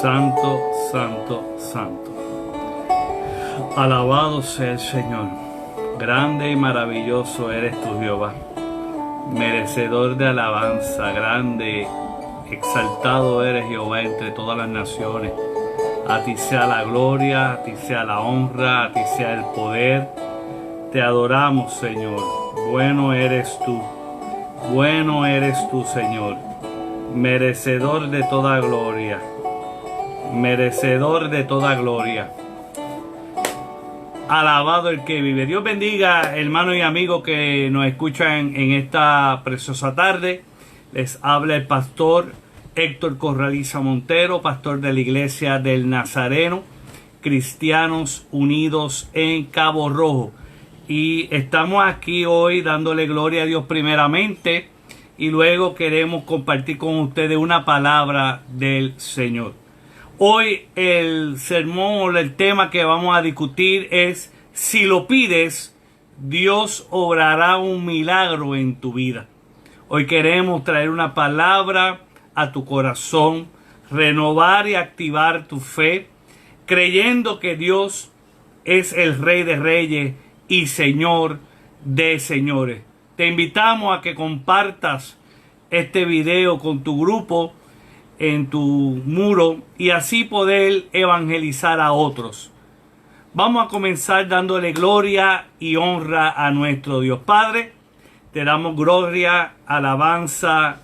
Santo, santo, santo. Alabado sea el Señor. Grande y maravilloso eres tú, Jehová. Merecedor de alabanza, grande, exaltado eres, Jehová, entre todas las naciones. A ti sea la gloria, a ti sea la honra, a ti sea el poder. Te adoramos, Señor. Bueno eres tú, Señor. Merecedor de toda gloria. Merecedor de toda gloria. Alabado el que vive. Dios bendiga, hermanos y amigos que nos escuchan en esta preciosa tarde. Les habla el pastor Héctor Corraliza Montero, pastor de la Iglesia del Nazareno, Cristianos Unidos en Cabo Rojo. Y estamos aquí hoy dándole gloria a Dios primeramente y luego queremos compartir con ustedes una palabra del Señor. Hoy el sermón o el tema que vamos a discutir es: si lo pides, Dios obrará un milagro en tu vida. Hoy queremos traer una palabra a tu corazón, renovar y activar tu fe, creyendo que Dios es el Rey de Reyes y Señor de señores. Te invitamos a que compartas este video con tu grupo, en tu muro, y así poder evangelizar a otros. Vamos a comenzar dándole gloria y honra a nuestro Dios. Padre, te damos gloria, alabanza.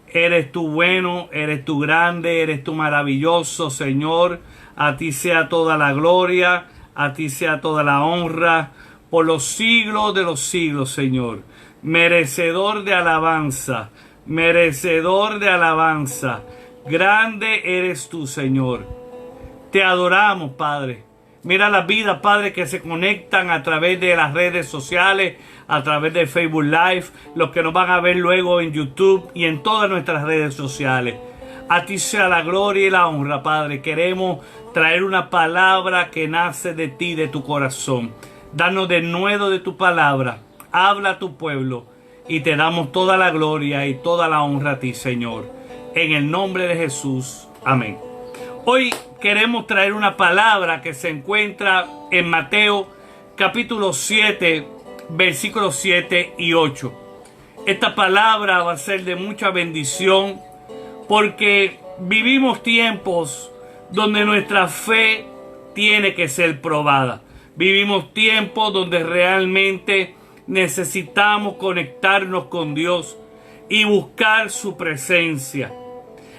Eres tú bueno, eres tú grande, eres tú maravilloso, Señor. A ti sea toda la gloria, a ti sea toda la honra, por los siglos de los siglos, Señor. Merecedor de alabanza, merecedor de alabanza. Grande eres tú, Señor. Te adoramos, Padre. Mira las vidas, Padre, que se conectan a través de las redes sociales, a través de Facebook Live, los que nos van a ver luego en YouTube y en todas nuestras redes sociales. A ti sea la gloria y la honra, Padre. Queremos traer una palabra que nace de ti, de tu corazón. Danos de nuevo de tu palabra. Habla a tu pueblo y te damos toda la gloria y toda la honra a ti, Señor. En el nombre de Jesús. Amén. Hoy queremos traer una palabra que se encuentra en Mateo capítulo 7, versículos 7 y 8. Esta palabra va a ser de mucha bendición porque vivimos tiempos donde nuestra fe tiene que ser probada. Vivimos tiempos donde realmente necesitamos conectarnos con Dios y buscar su presencia,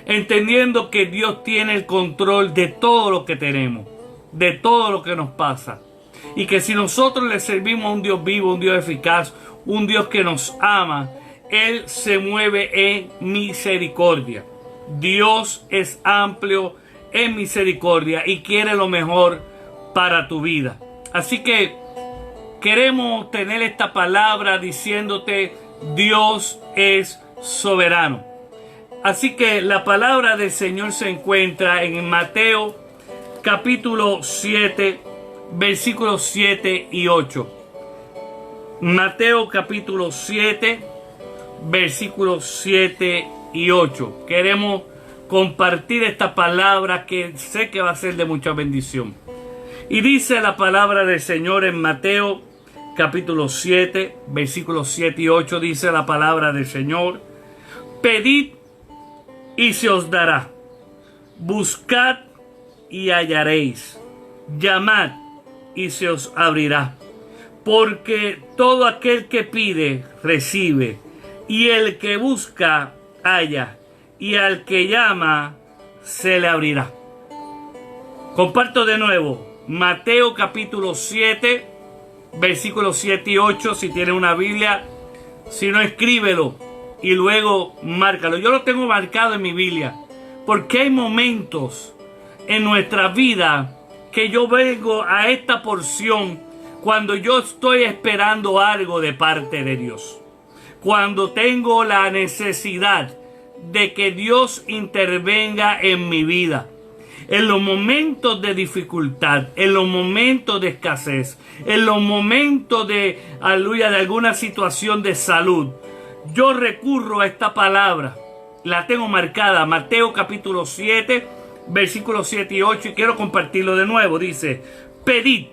entendiendo que Dios tiene el control de todo lo que tenemos, de todo lo que nos pasa, y que si nosotros le servimos a un Dios vivo, un Dios eficaz, un Dios que nos ama, Él se mueve en misericordia. Dios es amplio en misericordia y quiere lo mejor para tu vida. Así que queremos tener esta palabra diciéndote: Dios es soberano. Así que la palabra del Señor se encuentra en Mateo capítulo 7, versículos 7 y 8. Mateo capítulo 7, versículos 7 y 8. Queremos compartir esta palabra que sé que va a ser de mucha bendición. Y dice la palabra del Señor en Mateo capítulo 7, versículos 7 y 8. Dice la palabra del Señor: pedid y se os dará, buscad y hallaréis, llamad y se os abrirá. Porque todo aquel que pide, recibe, y el que busca, halla, y al que llama, se le abrirá. Comparto de nuevo, Mateo capítulo 7, versículos 7 y 8, si tiene una Biblia. Si no, escríbelo y luego márcalo. Yo lo tengo marcado en mi Biblia porque hay momentos en nuestra vida que yo vengo a esta porción cuando yo estoy esperando algo de parte de Dios, cuando tengo la necesidad de que Dios intervenga en mi vida. En los momentos de dificultad, en los momentos de escasez, en los momentos de, aleluya, de alguna situación de salud, yo recurro a esta palabra. La tengo marcada, Mateo capítulo 7, versículos 7 y 8, y quiero compartirlo de nuevo. Dice, pedid.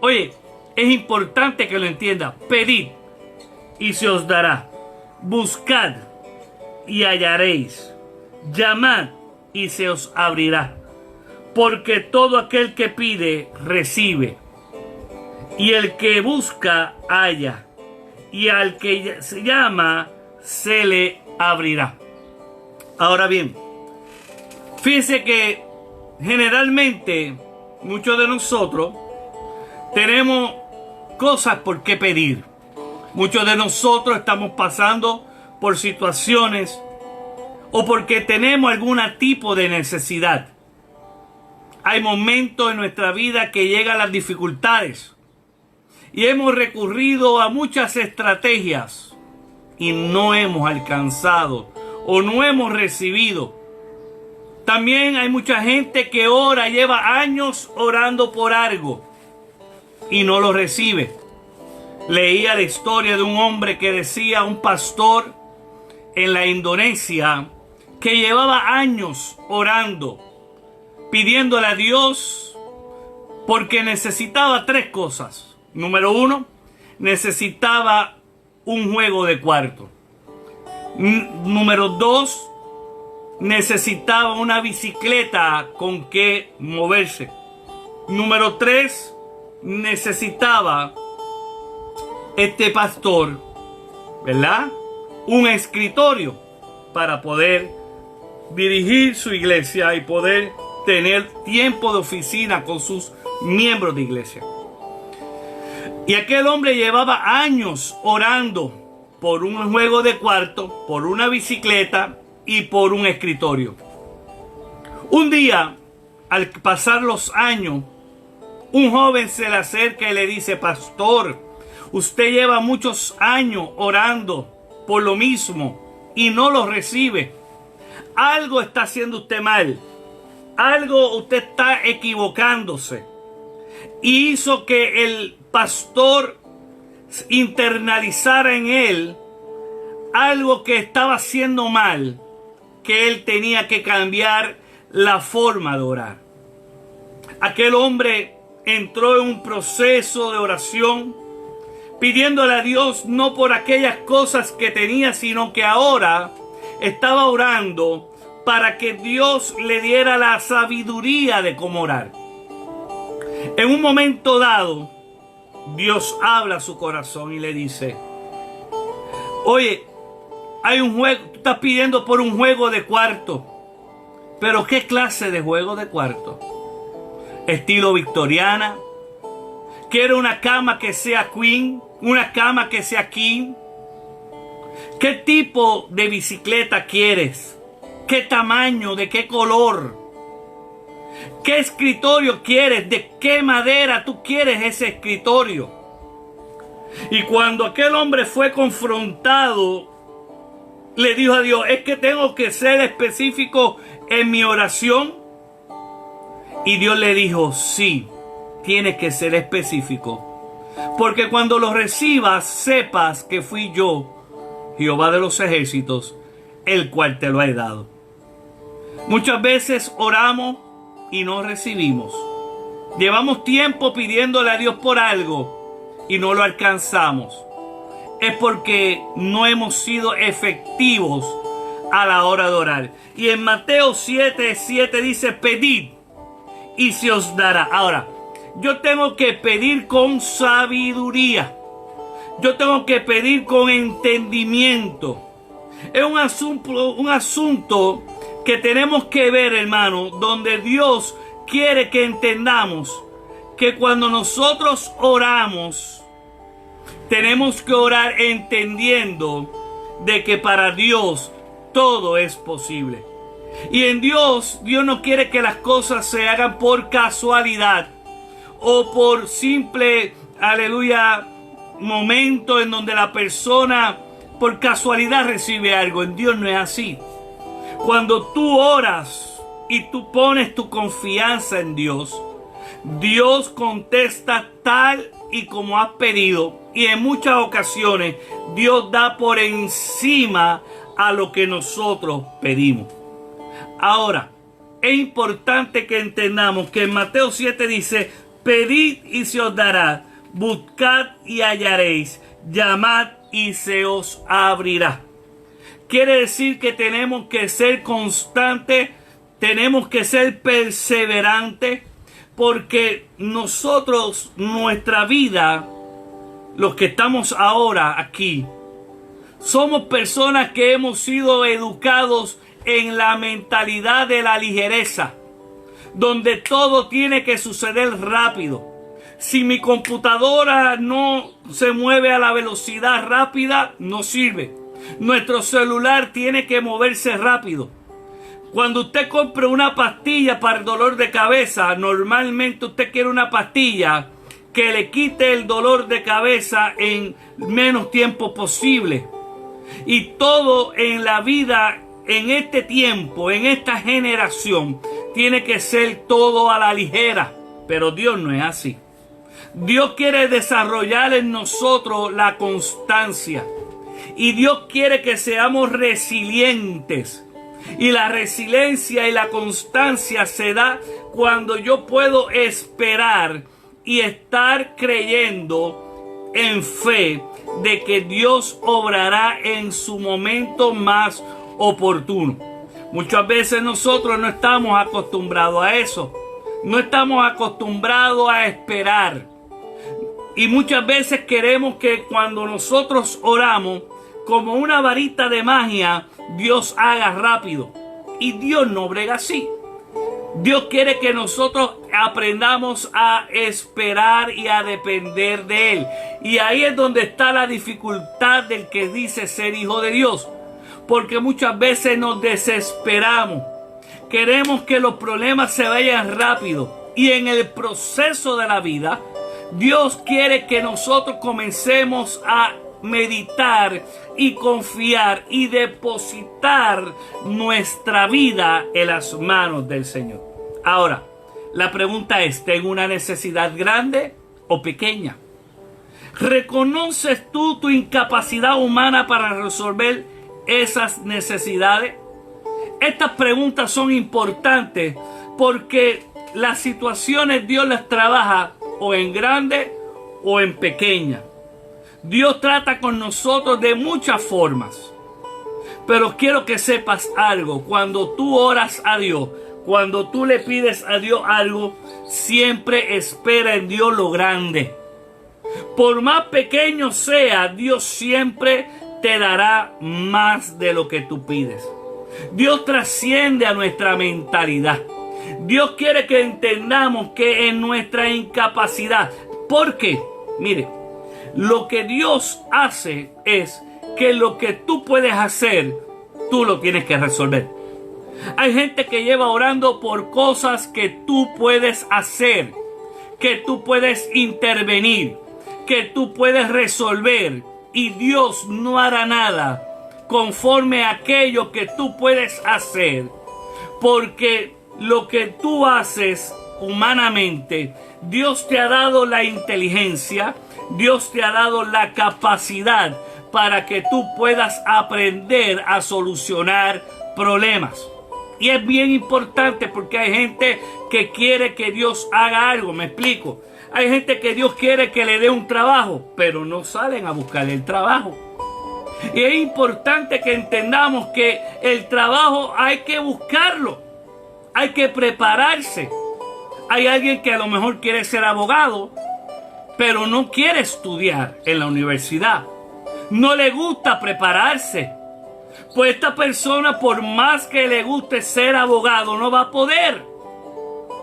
Oye, es importante que lo entienda. Pedid y se os dará. Buscad y hallaréis. Llamad y se os abrirá. Porque todo aquel que pide, recibe. Y el que busca, halla. Y al que se llama, se le abrirá. Ahora bien, fíjense que generalmente muchos de nosotros tenemos cosas por qué pedir. Muchos de nosotros estamos pasando por situaciones o porque tenemos algún tipo de necesidad. Hay momentos en nuestra vida que llegan las dificultades y hemos recurrido a muchas estrategias y no hemos alcanzado o no hemos recibido. También hay mucha gente que ora, lleva años orando por algo y no lo recibe. Leía la historia de un hombre que decía, un pastor en la Indonesia, que llevaba años orando, pidiéndole a Dios porque necesitaba 3 cosas. Número 1, necesitaba un juego de cuarto. Número 2, necesitaba una bicicleta con que moverse. Número 3, necesitaba este pastor, ¿verdad?, un escritorio para poder dirigir su iglesia y poder tener tiempo de oficina con sus miembros de iglesia. Y aquel hombre llevaba años orando por un juego de cuarto, por una bicicleta y por un escritorio. Un día, al pasar los años, un joven se le acerca y le dice, pastor, usted lleva muchos años orando por lo mismo y no lo recibe. Algo está haciendo usted mal. Algo usted está equivocándose. Y hizo que el pastor internalizara en él algo que estaba haciendo mal, que él tenía que cambiar la forma de orar. Aquel hombre entró en un proceso de oración, pidiéndole a Dios no por aquellas cosas que tenía, sino que ahora estaba orando para que Dios le diera la sabiduría de cómo orar. En un momento dado, Dios habla a su corazón y le dice, oye, hay un juego, tú estás pidiendo por un juego de cuarto, pero ¿qué clase de juego de cuarto? Estilo victoriana. ¿Quiere una cama que sea queen? ¿Una cama que sea king? ¿Qué tipo de bicicleta quieres? ¿Qué tamaño? ¿De qué color? ¿Qué escritorio quieres? ¿De qué madera tú quieres ese escritorio? Y cuando aquel hombre fue confrontado, le dijo a Dios, es que tengo que ser específico en mi oración. Y Dios le dijo, sí, tienes que ser específico. Porque cuando lo recibas, sepas que fui yo, Jehová de los ejércitos, el cual te lo he dado. Muchas veces oramos y no recibimos. Llevamos tiempo pidiéndole a Dios por algo y no lo alcanzamos. Es porque no hemos sido efectivos a la hora de orar. Y en Mateo 7:7 dice, pedid y se os dará. Ahora, yo tengo que pedir con sabiduría. Yo tengo que pedir con entendimiento. Es un asunto que tenemos que ver, hermano, donde Dios quiere que entendamos que cuando nosotros oramos, tenemos que orar entendiendo de que para Dios todo es posible. Y en Dios no quiere que las cosas se hagan por casualidad o por simple, aleluya, momento en donde la persona por casualidad recibe algo. En Dios no es así. Cuando tú oras y tú pones tu confianza en Dios, Dios contesta tal y como has pedido. Y en muchas ocasiones Dios da por encima a lo que nosotros pedimos. Ahora, es importante que entendamos que en Mateo 7 dice: pedid y se os dará, buscad y hallaréis, llamad y se os abrirá. Quiere decir que tenemos que ser constantes, tenemos que ser perseverantes, porque nosotros, nuestra vida, los que estamos ahora aquí, somos personas que hemos sido educados en la mentalidad de la ligereza, donde todo tiene que suceder rápido. Si mi computadora no se mueve a la velocidad rápida, no sirve. Nuestro celular tiene que moverse rápido. Cuando usted compre una pastilla para el dolor de cabeza, normalmente usted quiere una pastilla que le quite el dolor de cabeza en menos tiempo posible. Y todo en la vida, en este tiempo, en esta generación, tiene que ser todo a la ligera. Pero Dios no es así. Dios quiere desarrollar en nosotros la constancia. Y Dios quiere que seamos resilientes. Y la resiliencia y la constancia se da cuando yo puedo esperar y estar creyendo en fe de que Dios obrará en su momento más oportuno. Muchas veces nosotros no estamos acostumbrados a eso. No estamos acostumbrados a esperar. Y muchas veces queremos que cuando nosotros oramos, como una varita de magia, Dios haga rápido. Y Dios no brega así. Dios quiere que nosotros aprendamos a esperar y a depender de Él. Y ahí es donde está la dificultad del que dice ser hijo de Dios. Porque muchas veces nos desesperamos. Queremos que los problemas se vayan rápido. Y en el proceso de la vida, Dios quiere que nosotros comencemos a meditar y confiar y depositar nuestra vida en las manos del Señor. Ahora, la pregunta es: ¿tengo una necesidad grande o pequeña? ¿Reconoces tú tu incapacidad humana para resolver esas necesidades? Estas preguntas son importantes porque las situaciones Dios las trabaja o en grande o en pequeña. Dios trata con nosotros de muchas formas. Pero quiero que sepas algo. Cuando tú oras a Dios, cuando tú le pides a Dios algo, siempre espera en Dios lo grande. Por más pequeño sea, Dios siempre te dará más de lo que tú pides. Dios trasciende a nuestra mentalidad. Dios quiere que entendamos que en nuestra incapacidad. ¿Por qué? Mire, lo que Dios hace es que lo que tú puedes hacer, tú lo tienes que resolver. Hay gente que lleva orando por cosas que tú puedes hacer, que tú puedes intervenir, que tú puedes resolver, y Dios no hará nada conforme a aquello que tú puedes hacer, porque lo que tú haces humanamente, Dios te ha dado la inteligencia, Dios te ha dado la capacidad para que tú puedas aprender a solucionar problemas. Y es bien importante porque hay gente que quiere que Dios haga algo. Me explico. Hay gente que Dios quiere que le dé un trabajo, pero no salen a buscar el trabajo. Y es importante que entendamos que el trabajo hay que buscarlo. Hay que prepararse. Hay alguien que a lo mejor quiere ser abogado, pero no quiere estudiar en la universidad. No le gusta prepararse. Pues esta persona, por más que le guste ser abogado, no va a poder.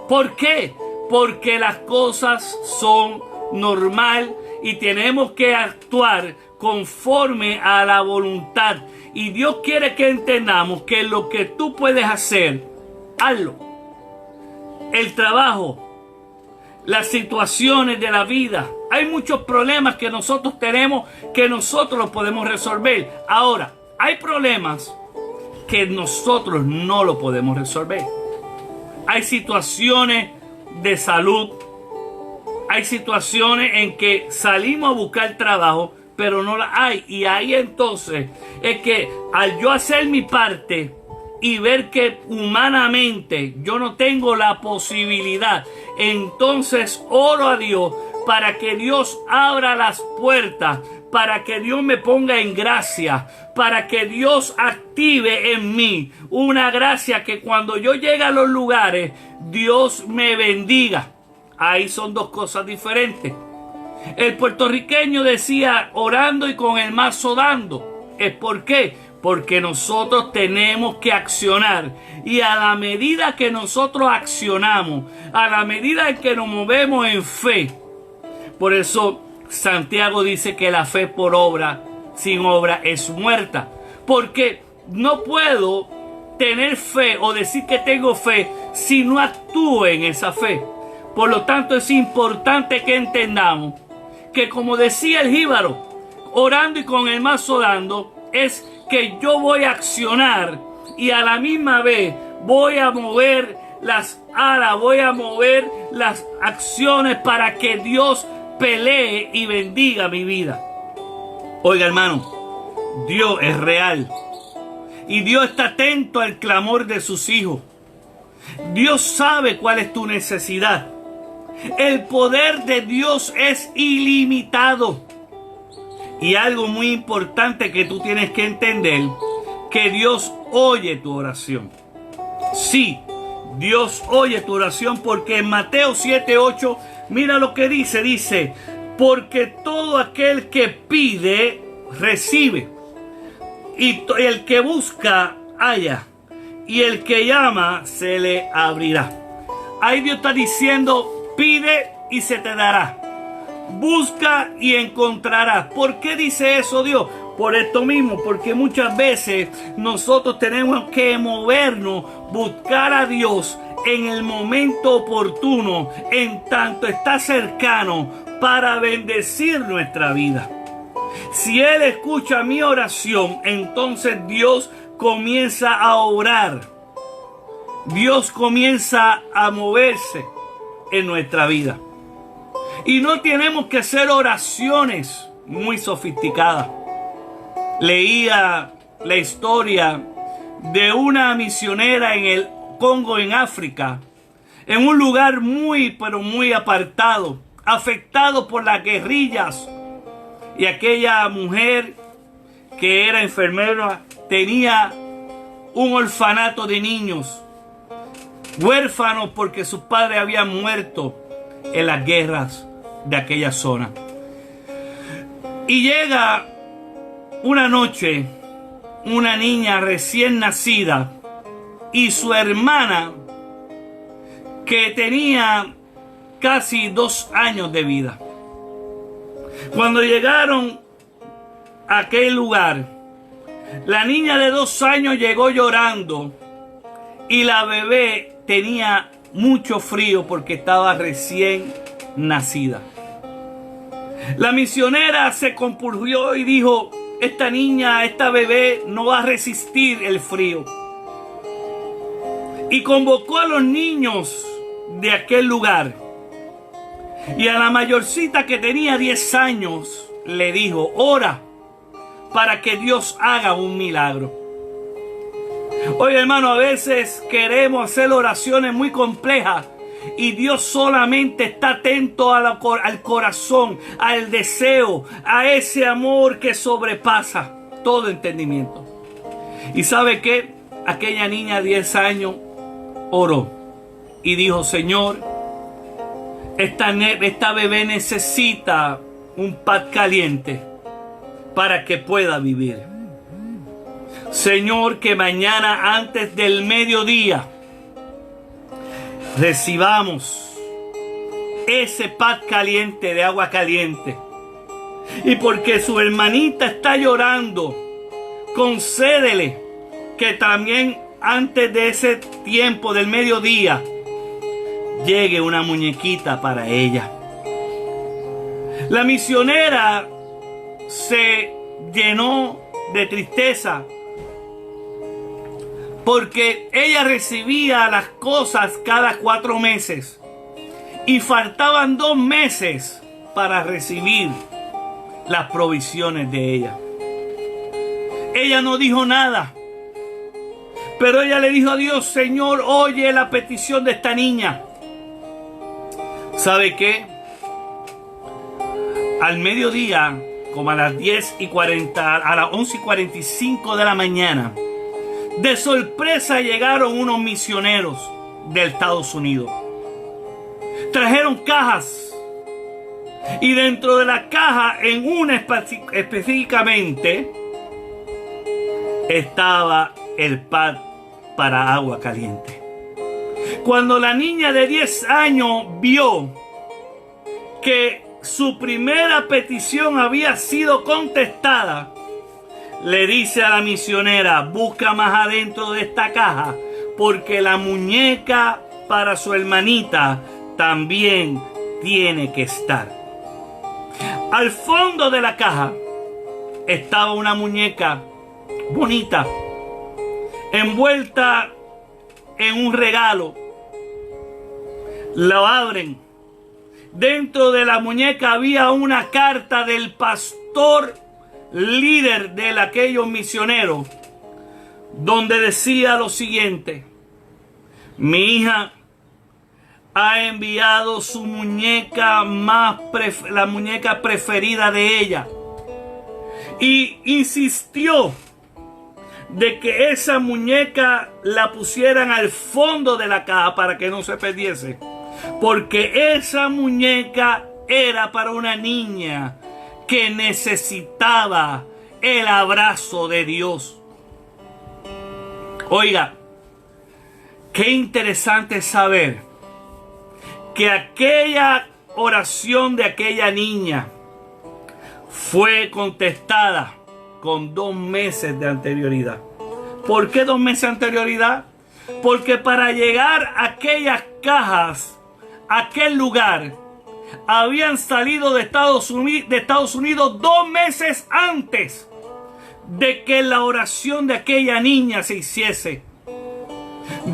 ¿Por qué? Porque las cosas son normal y tenemos que actuar conforme a la voluntad. Y Dios quiere que entendamos que lo que tú puedes hacer, hazlo. El trabajo, las situaciones de la vida. Hay muchos problemas que nosotros tenemos que nosotros los podemos resolver. Ahora, hay problemas que nosotros no lo podemos resolver. Hay situaciones de salud. Hay situaciones en que salimos a buscar trabajo, pero no la hay. Y ahí entonces es que al yo hacer mi parte, y ver que humanamente yo no tengo la posibilidad, entonces oro a Dios para que Dios abra las puertas, para que Dios me ponga en gracia, para que Dios active en mí una gracia que cuando yo llegue a los lugares, Dios me bendiga. Ahí son dos cosas diferentes. El puertorriqueño decía orando y con el mazo dando. ¿Es por qué? Porque nosotros tenemos que accionar. Y a la medida que nosotros accionamos, a la medida en que nos movemos en fe, por eso Santiago dice que la fe por obra, sin obra, es muerta. Porque no puedo tener fe o decir que tengo fe si no actúo en esa fe. Por lo tanto, es importante que entendamos que, como decía el jíbaro, orando y con el mazo dando, es que yo voy a accionar y a la misma vez voy a mover las alas, voy a mover las acciones para que Dios pelee y bendiga mi vida. Oiga, hermano, Dios es real y Dios está atento al clamor de sus hijos. Dios sabe cuál es tu necesidad. El poder de Dios es ilimitado. Y algo muy importante que tú tienes que entender, que Dios oye tu oración. Sí, Dios oye tu oración, porque en Mateo 7:8, mira lo que dice, porque todo aquel que pide, recibe. Y el que busca, halla. Y el que llama, se le abrirá. Ahí Dios está diciendo, pide y se te dará. Busca y encontrarás. ¿Por qué dice eso Dios? Por esto mismo, porque muchas veces nosotros tenemos que movernos, buscar a Dios en el momento oportuno, en tanto está cercano, para bendecir nuestra vida. Si Él escucha mi oración, entonces Dios comienza a orar. Dios comienza a moverse en nuestra vida. Y no tenemos que hacer oraciones muy sofisticadas. Leía la historia de una misionera en el Congo, en África, en un lugar muy, pero muy apartado, afectado por las guerrillas. Y aquella mujer que era enfermera tenía un orfanato de niños, huérfanos porque sus padres habían muerto en las guerras de aquella zona. Y llega una noche una niña recién nacida y su hermana, que tenía casi 2 años de vida. Cuando llegaron a aquel lugar, la niña de 2 años llegó llorando y la bebé tenía mucho frío porque estaba recién nacida. La misionera se compurgió y dijo, esta niña, esta bebé no va a resistir el frío. Y convocó a los niños de aquel lugar. Y a la mayorcita, que tenía 10 años, le dijo, ora para que Dios haga un milagro. Oye, hermano, a veces queremos hacer oraciones muy complejas y Dios solamente está atento al corazón, al deseo, a ese amor que sobrepasa todo entendimiento. ¿Y sabe qué? Aquella niña de 10 años oró y dijo, Señor, esta bebé necesita un pan caliente para que pueda vivir. Señor, que mañana antes del mediodía recibamos ese pan caliente de agua caliente. Y porque su hermanita está llorando, concédele que también antes de ese tiempo del mediodía llegue una muñequita para ella. La misionera se llenó de tristeza porque ella recibía las cosas cada 4 meses y faltaban 2 meses para recibir las provisiones de ella. Ella no dijo nada, Pero ella le dijo a Dios: Señor, oye la petición de esta niña. ¿Sabe qué? Al mediodía, como a las 10:40, a las 11:45 de la mañana, de sorpresa llegaron unos misioneros de Estados Unidos. Trajeron cajas. Y dentro de la caja, en una específicamente, estaba el pad para agua caliente. Cuando la niña de 10 años vio que su primera petición había sido contestada, le dice a la misionera: busca más adentro de esta caja, porque la muñeca para su hermanita también tiene que estar. Al fondo de la caja estaba una muñeca bonita, envuelta en un regalo. Lo abren. Dentro de la muñeca había una carta del pastor líder de aquellos misioneros, donde decía lo siguiente: mi hija ha enviado su muñeca la muñeca preferida de ella, y insistió de que esa muñeca la pusieran al fondo de la caja para que no se perdiese, porque esa muñeca era para una niña que necesitaba el abrazo de Dios. Oiga, qué interesante saber que aquella oración de aquella niña fue contestada con 2 meses de anterioridad. ¿Por qué 2 meses de anterioridad? Porque para llegar a aquellas cajas, a aquel lugar, habían salido de Estados Unidos 2 meses antes de que la oración de aquella niña se hiciese.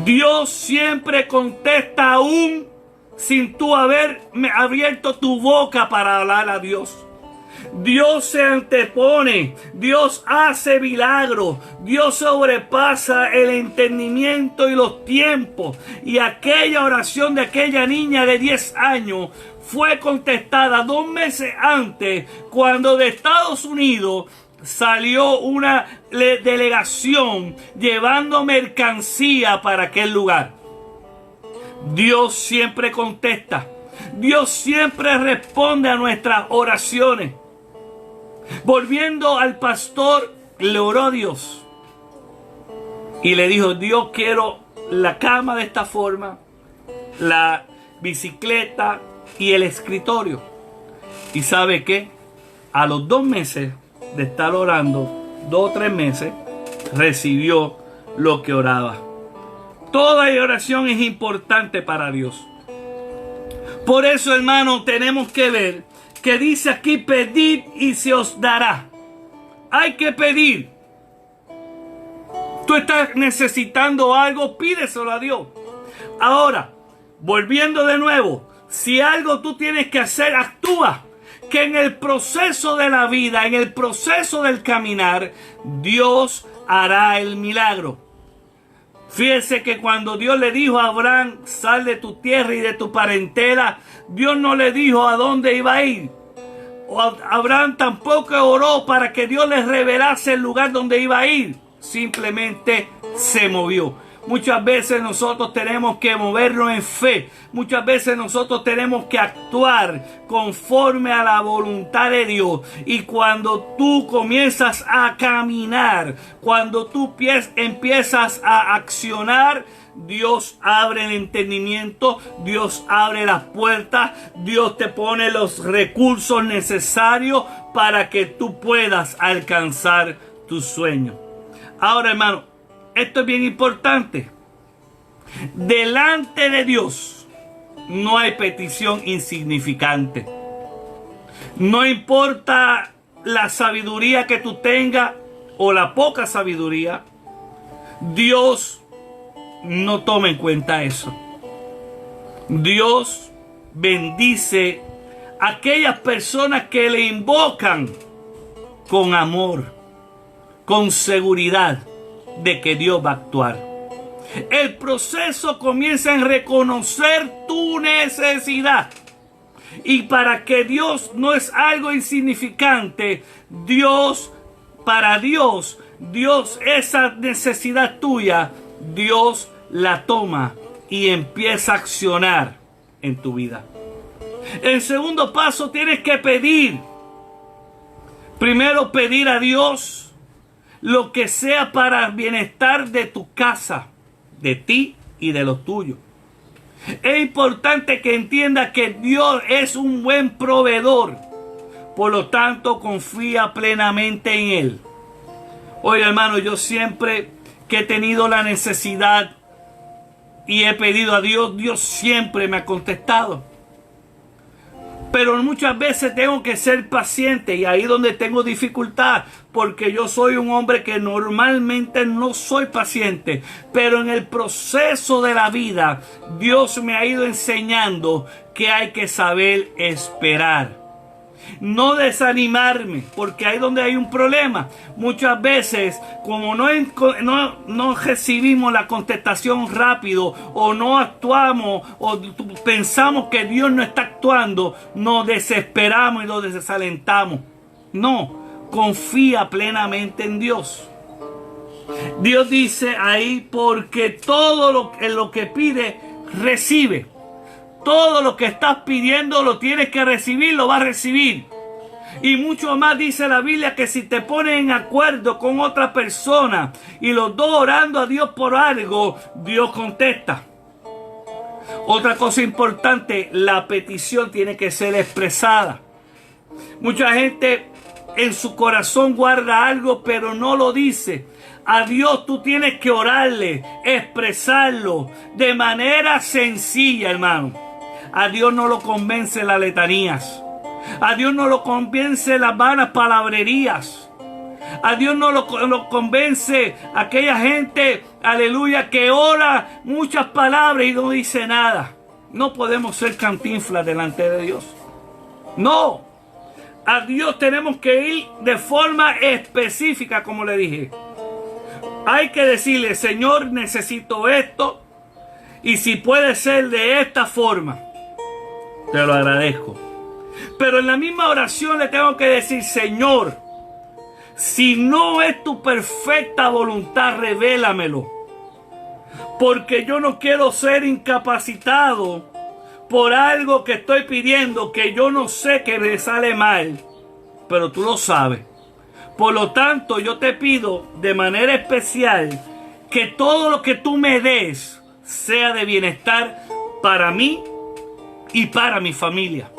Dios siempre contesta aún sin tú haber abierto tu boca para hablar a Dios. Dios se antepone, Dios hace milagros, Dios sobrepasa el entendimiento y los tiempos. Y aquella oración de aquella niña de 10 años fue contestada 2 meses antes, cuando de Estados Unidos salió una delegación llevando mercancía para aquel lugar. Dios siempre contesta. Dios siempre responde a nuestras oraciones. Volviendo al pastor, le oró a Dios y le dijo: Dios, quiero la cama de esta forma, la bicicleta y el escritorio. ¿Y sabe qué? A los 2 meses de estar orando, 2 o 3 meses, recibió lo que oraba. Toda oración es importante para Dios. Por eso, hermano, tenemos que ver que dice aquí: pedid y se os dará. Hay que pedir. Tú estás necesitando algo, pídeselo a Dios. Ahora, volviendo de nuevo, si algo tú tienes que hacer, actúa. Que en el proceso de la vida, en el proceso del caminar, Dios hará el milagro. Fíjese que cuando Dios le dijo a Abraham: sal de tu tierra y de tu parentela, Dios no le dijo a dónde iba a ir. Abraham tampoco oró para que Dios le revelase el lugar donde iba a ir. Simplemente se movió. Muchas veces nosotros tenemos que movernos en fe. Muchas veces nosotros tenemos que actuar conforme a la voluntad de Dios. Y cuando tú comienzas a caminar, cuando tú empiezas a accionar, Dios abre el entendimiento, Dios abre las puertas, Dios te pone los recursos necesarios para que tú puedas alcanzar tus sueños. Ahora, hermano, esto es bien importante. Delante de Dios no hay petición insignificante. No importa la sabiduría que tú tengas o la poca sabiduría, Dios no toma en cuenta eso. Dios bendice a aquellas personas que le invocan con amor, con seguridad de que Dios va a actuar. El proceso comienza en reconocer tu necesidad. Y para que Dios no es algo insignificante, para Dios, esa necesidad tuya, Dios la toma y empieza a accionar en tu vida. El segundo paso, tienes que pedir. Primero, pedir a Dios lo que sea para el bienestar de tu casa, de ti y de los tuyos. Es importante que entiendas que Dios es un buen proveedor. Por lo tanto, confía plenamente en Él. Oye, hermano, yo siempre que he tenido la necesidad y he pedido a Dios, Dios siempre me ha contestado. Pero muchas veces tengo que ser paciente, y ahí es donde tengo dificultad, porque yo soy un hombre que normalmente no soy paciente. Pero en el proceso de la vida, Dios me ha ido enseñando que hay que saber esperar. No desanimarme, porque ahí es donde hay un problema. Muchas veces, como no recibimos la contestación rápido, o no actuamos, o pensamos que Dios no está actuando, nos desesperamos y nos desalentamos. No, confía plenamente en Dios. Dios dice ahí, porque todo lo que pide, recibe. Todo lo que estás pidiendo lo tienes que recibir, lo vas a recibir. Y mucho más dice la Biblia, que si te pones en acuerdo con otra persona y los dos orando a Dios por algo, Dios contesta. Otra cosa importante, la petición tiene que ser expresada. Mucha gente en su corazón guarda algo, pero no lo dice. A Dios tú tienes que orarle, expresarlo de manera sencilla, hermano. A Dios no lo convence las letanías. A Dios no lo convence las vanas palabrerías. A Dios no lo convence aquella gente, aleluya, que ora muchas palabras y no dice nada. No podemos ser cantinflas delante de Dios. No. A Dios tenemos que ir de forma específica, como le dije. Hay que decirle, Señor, necesito esto. Y si puede ser de esta forma, te lo agradezco. Pero en la misma oración le tengo que decir, Señor, si no es tu perfecta voluntad, revélamelo. Porque yo no quiero ser incapacitado por algo que estoy pidiendo, que yo no sé que me sale mal, pero tú lo sabes. Por lo tanto, yo te pido de manera especial que todo lo que tú me des sea de bienestar para mí y para mi familia.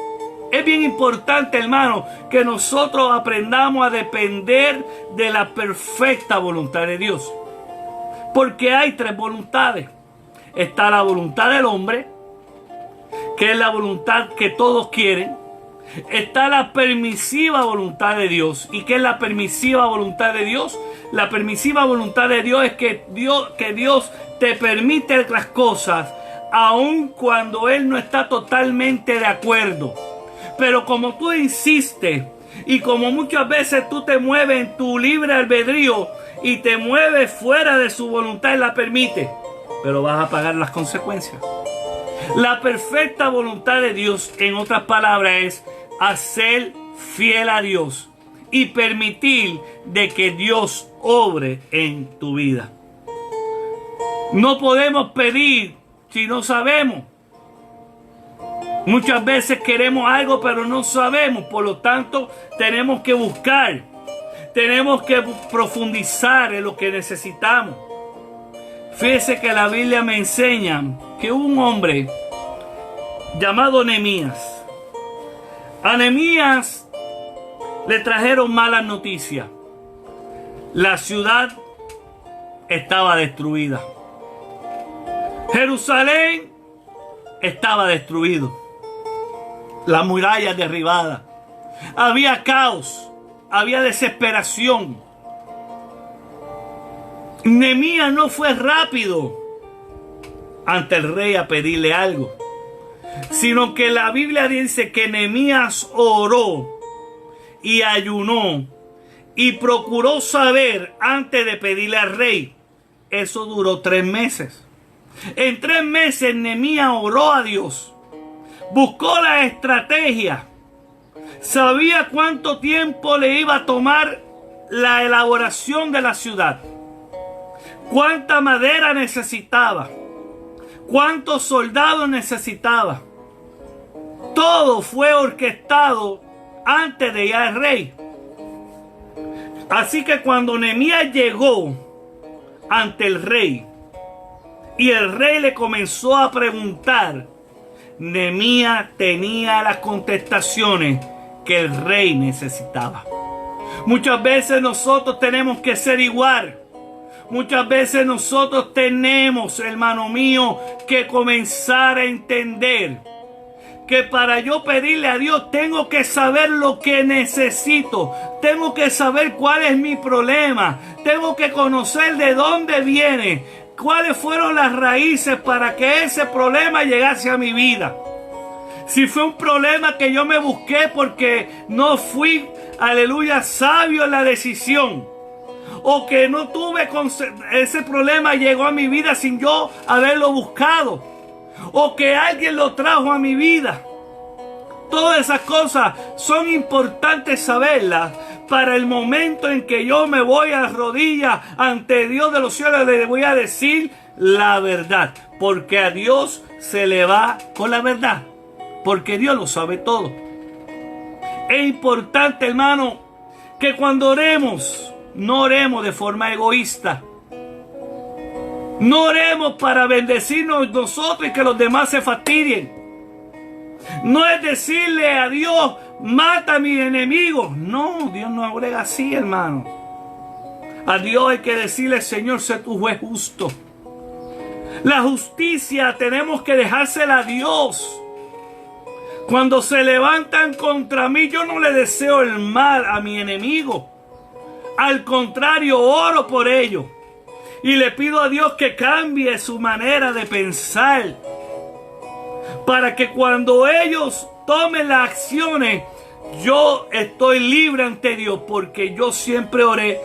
Es bien importante, hermano, que nosotros aprendamos a depender de la perfecta voluntad de Dios. Porque hay tres voluntades. Está la voluntad del hombre, que es la voluntad que todos quieren. Está la permisiva voluntad de Dios. ¿Y qué es la permisiva voluntad de Dios? La permisiva voluntad de Dios es que Dios te permite las cosas aun cuando Él no está totalmente de acuerdo. Pero como tú insistes y como muchas veces tú te mueves en tu libre albedrío y te mueves fuera de su voluntad, Él la permite, pero vas a pagar las consecuencias. La perfecta voluntad de Dios, en otras palabras, es hacer fiel a Dios y permitir de que Dios obre en tu vida. No podemos pedir si no sabemos. Muchas veces queremos algo pero no sabemos, por lo tanto tenemos que buscar, tenemos que profundizar en lo que necesitamos. Fíjese que la Biblia me enseña que un hombre llamado Nehemías, a Nehemías le trajeron malas noticias. La ciudad estaba destruida. Jerusalén estaba destruido. La muralla derribada. Había caos. Había desesperación. Nehemías no fue rápido ante el rey a pedirle algo, sino que la Biblia dice que Nehemías oró y ayunó y procuró saber antes de pedirle al rey. Eso duró 3 meses. En 3 meses Nehemías oró a Dios. Buscó la estrategia. Sabía cuánto tiempo le iba a tomar la elaboración de la ciudad. Cuánta madera necesitaba. Cuántos soldados necesitaba. Todo fue orquestado antes de ir al rey. Así que cuando Nehemías llegó ante el rey y el rey le comenzó a preguntar, Nehemías tenía las contestaciones que el rey necesitaba. Muchas veces nosotros tenemos que ser igual. Muchas veces nosotros tenemos, hermano mío, que comenzar a entender que para yo pedirle a Dios tengo que saber lo que necesito. Tengo que saber cuál es mi problema. Tengo que conocer de dónde viene. Cuáles fueron las raíces para que ese problema llegase a mi vida. Si fue un problema que yo me busqué porque no fui, aleluya, sabio en la decisión. O que no tuve, ese problema llegó a mi vida sin yo haberlo buscado. O que alguien lo trajo a mi vida. Todas esas cosas son importantes saberlas para el momento en que yo me voy a rodillas ante Dios de los cielos. Le voy a decir la verdad, porque a Dios se le va con la verdad, porque Dios lo sabe todo. Es importante, hermano, que cuando oremos, no oremos de forma egoísta. No oremos para bendecirnos nosotros y que los demás se fastidien. No es decirle a Dios, mata a mis enemigos. No, Dios no agrega así, hermano. A Dios hay que decirle, Señor, sé tu juez justo. La justicia tenemos que dejársela a Dios. Cuando se levantan contra mí, yo no le deseo el mal a mi enemigo. Al contrario, oro por ellos. Y le pido a Dios que cambie su manera de pensar. Para que cuando ellos tomen las acciones, yo estoy libre ante Dios. Porque yo siempre oré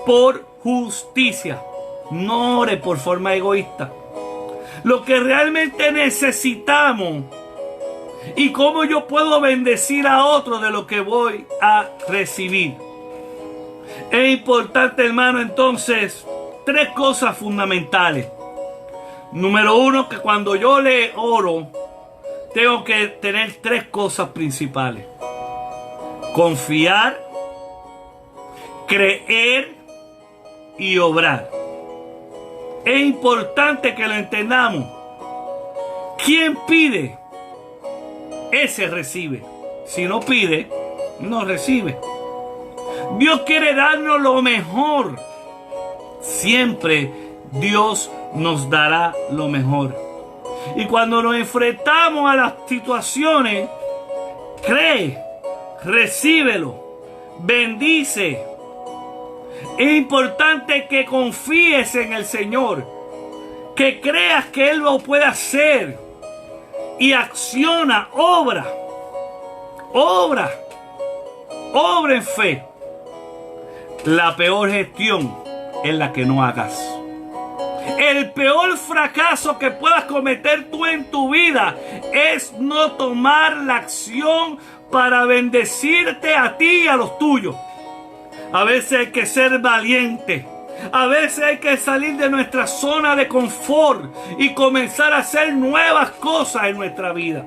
por justicia. No oré por forma egoísta. Lo que realmente necesitamos. Y cómo yo puedo bendecir a otro de lo que voy a recibir. Es importante, hermano, entonces, 3 cosas fundamentales. Número 1, que cuando yo le oro, tengo que tener 3 cosas principales. Confiar, creer y obrar. Es importante que lo entendamos. ¿Quién pide? Ese recibe. Si no pide, no recibe. Dios quiere darnos lo mejor. Siempre Dios nos dará lo mejor. Y cuando nos enfrentamos a las situaciones, cree, recíbelo, bendice. Es importante que confíes en el Señor, que creas que Él lo puede hacer y acciona, obra en fe. La peor gestión es la que no hagas. El peor fracaso que puedas cometer tú en tu vida es no tomar la acción para bendecirte a ti y a los tuyos. A veces hay que ser valiente. A veces hay que salir de nuestra zona de confort y comenzar a hacer nuevas cosas en nuestra vida.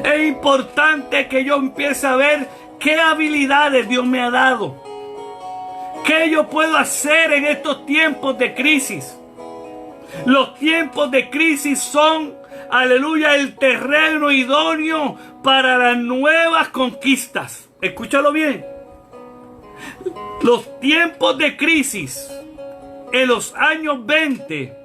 Es importante que yo empiece a ver qué habilidades Dios me ha dado. ¿Qué yo puedo hacer en estos tiempos de crisis? Los tiempos de crisis son, aleluya, el terreno idóneo para las nuevas conquistas. Escúchalo bien. Los tiempos de crisis en los años 20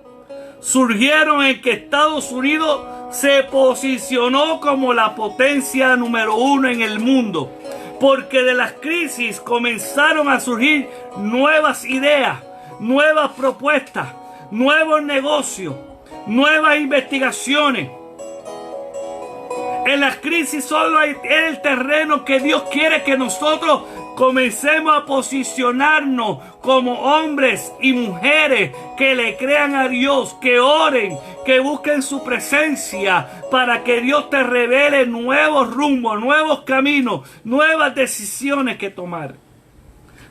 surgieron en que Estados Unidos se posicionó como la potencia número 1 en el mundo. Porque de las crisis comenzaron a surgir nuevas ideas, nuevas propuestas, nuevos negocios, nuevas investigaciones. En las crisis solo es el terreno que Dios quiere que nosotros Comencemos a posicionarnos como hombres y mujeres que le crean a Dios, que oren, que busquen su presencia para que Dios te revele nuevos rumbos, nuevos caminos, nuevas decisiones que tomar.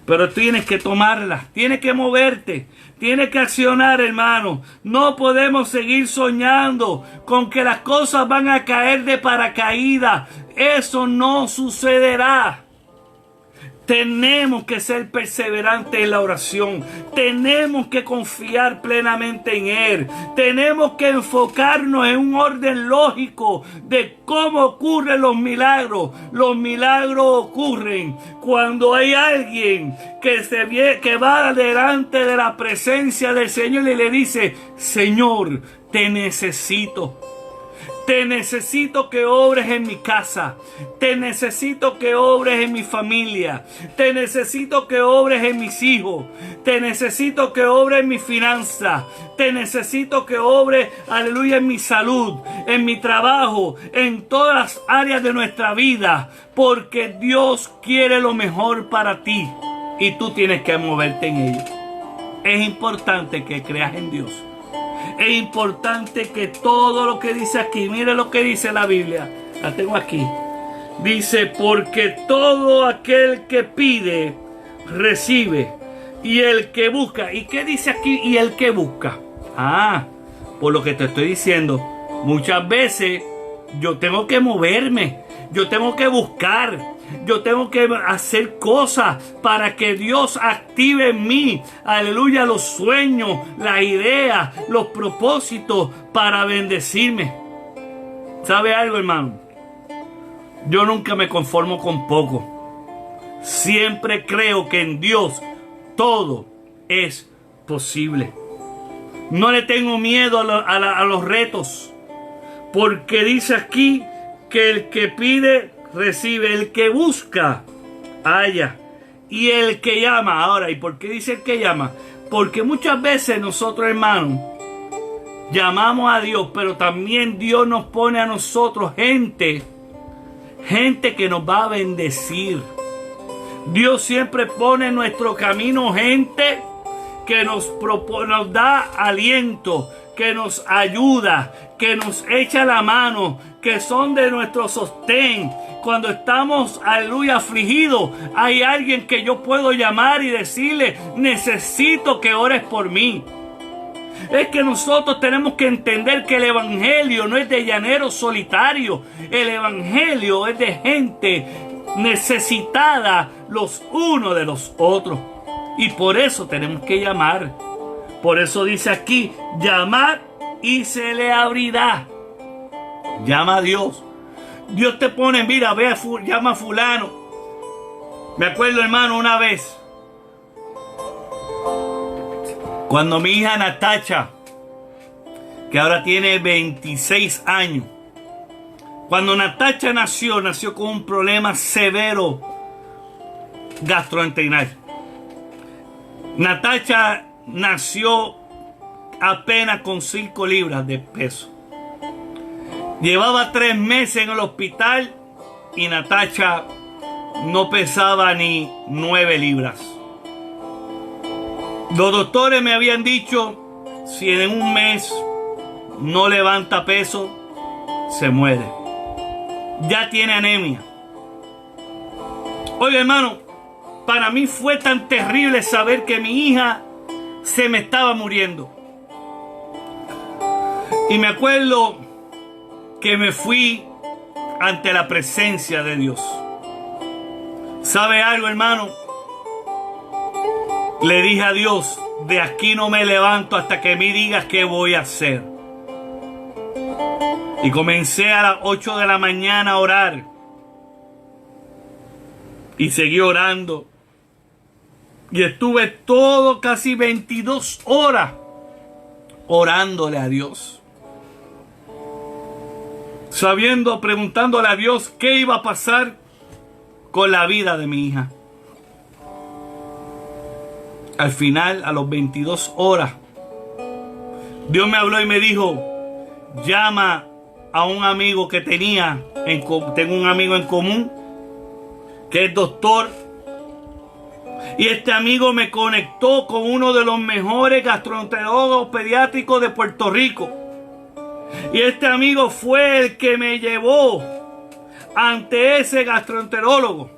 Pero tienes que tomarlas, tienes que moverte, tienes que accionar, hermano. No podemos seguir soñando con que las cosas van a caer de paracaídas. Eso no sucederá. Tenemos que ser perseverantes en la oración. Tenemos que confiar plenamente en Él. Tenemos que enfocarnos en un orden lógico de cómo ocurren los milagros. Los milagros ocurren cuando hay alguien que va delante de la presencia del Señor y le dice: Señor, te necesito. Te necesito que obres en mi casa. Te necesito que obres en mi familia. Te necesito que obres en mis hijos. Te necesito que obres en mi finanza. Te necesito que obres, aleluya, en mi salud, en mi trabajo, en todas las áreas de nuestra vida. Porque Dios quiere lo mejor para ti. Y tú tienes que moverte en ello. Es importante que creas en Dios. Es importante que todo lo que dice aquí, mire lo que dice la Biblia, la tengo aquí. Dice: porque todo aquel que pide, recibe. Y el que busca. ¿Y qué dice aquí? Y el que busca. Por lo que te estoy diciendo, muchas veces yo tengo que moverme, yo tengo que buscar, yo tengo que hacer cosas para que Dios active en mí, aleluya, los sueños, las ideas, los propósitos para bendecirme. ¿Sabe algo, hermano? Yo nunca me conformo con poco. Siempre creo que en Dios todo es posible. No le tengo miedo a los retos, porque dice aquí que el que pide, recibe. El que busca, halla. Y el que llama. Ahora, ¿y por qué dice el que llama? Porque muchas veces nosotros, hermanos, llamamos a Dios, pero también Dios nos pone a nosotros gente que nos va a bendecir. Dios siempre pone en nuestro camino gente que nos da aliento, que nos ayuda, que nos echa la mano, que son de nuestro sostén. Cuando estamos, aleluya, afligidos, hay alguien que yo puedo llamar y decirle: necesito que ores por mí. Es que nosotros tenemos que entender que el evangelio no es de llaneros solitarios. El evangelio es de gente necesitada los unos de los otros. Y por eso tenemos que llamar. Por eso dice aquí: llamad y se le abrirá. Llama a Dios. Dios te pone, mira, llama a fulano. Me acuerdo, hermano, una vez, cuando mi hija Natacha, que ahora tiene 26 años, cuando Natacha nació con un problema severo gastrointestinal. Natacha nació apenas con 5 libras de peso. Llevaba 3 meses en el hospital y Natacha no pesaba ni 9 libras. Los doctores me habían dicho: si en un mes no levanta peso, se muere. Ya tiene anemia. Oye, hermano, para mí fue tan terrible saber que mi hija se me estaba muriendo. Y me acuerdo que me fui ante la presencia de Dios. ¿Sabe algo, hermano? Le dije a Dios: de aquí no me levanto hasta que me digas qué voy a hacer. Y comencé a las 8 de la mañana a orar. Y seguí orando. Y estuve todo casi 22 horas orándole a Dios. Sabiendo, preguntándole a Dios qué iba a pasar con la vida de mi hija. Al final, a los 22 horas, Dios me habló y me dijo: llama a un amigo que tengo un amigo en común, que es doctor, Y este amigo me conectó con uno de los mejores gastroenterólogos pediátricos de Puerto Rico. Y este amigo fue el que me llevó ante ese gastroenterólogo.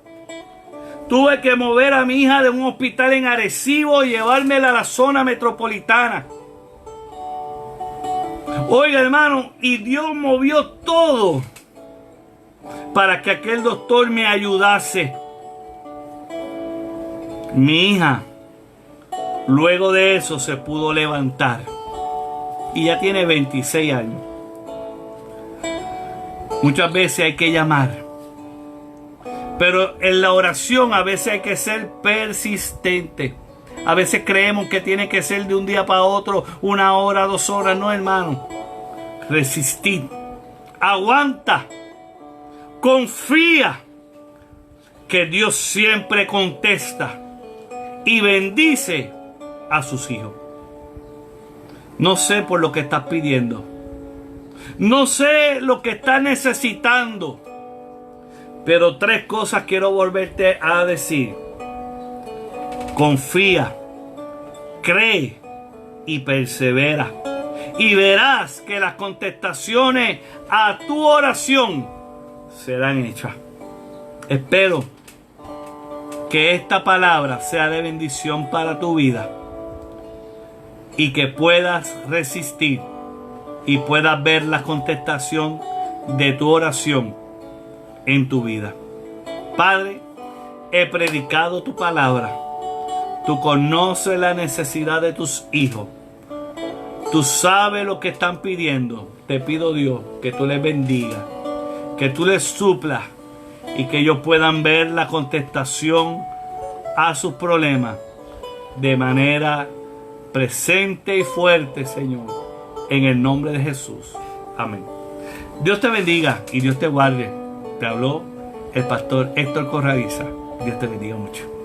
Tuve que mover a mi hija de un hospital en Arecibo y llevármela a la zona metropolitana. Oiga, hermano, y Dios movió todo para que aquel doctor me ayudase. Mi hija, luego de eso, se pudo levantar. Y ya tiene 26 años. Muchas veces hay que llamar. Pero en la oración a veces hay que ser persistente. A veces creemos que tiene que ser de un día para otro, 1 hora, 2 horas. No, hermano. Resistir. Aguanta. Confía que Dios siempre contesta y bendice a sus hijos. No sé por lo que estás pidiendo. No sé lo que estás necesitando. Pero 3 cosas quiero volverte a decir. Confía, cree y persevera. Y verás que las contestaciones a tu oración serán hechas. Espero que esta palabra sea de bendición para tu vida. Y que puedas resistir y puedas ver la contestación de tu oración en tu vida. Padre, he predicado tu palabra. Tú conoces la necesidad de tus hijos. Tú sabes lo que están pidiendo. Te pido, Dios, que tú les bendigas, que tú les suplas y que ellos puedan ver la contestación a sus problemas de manera presente y fuerte, Señor, en el nombre de Jesús. Amén. Dios te bendiga y Dios te guarde. Te habló el pastor Héctor Corraliza. Dios te bendiga mucho.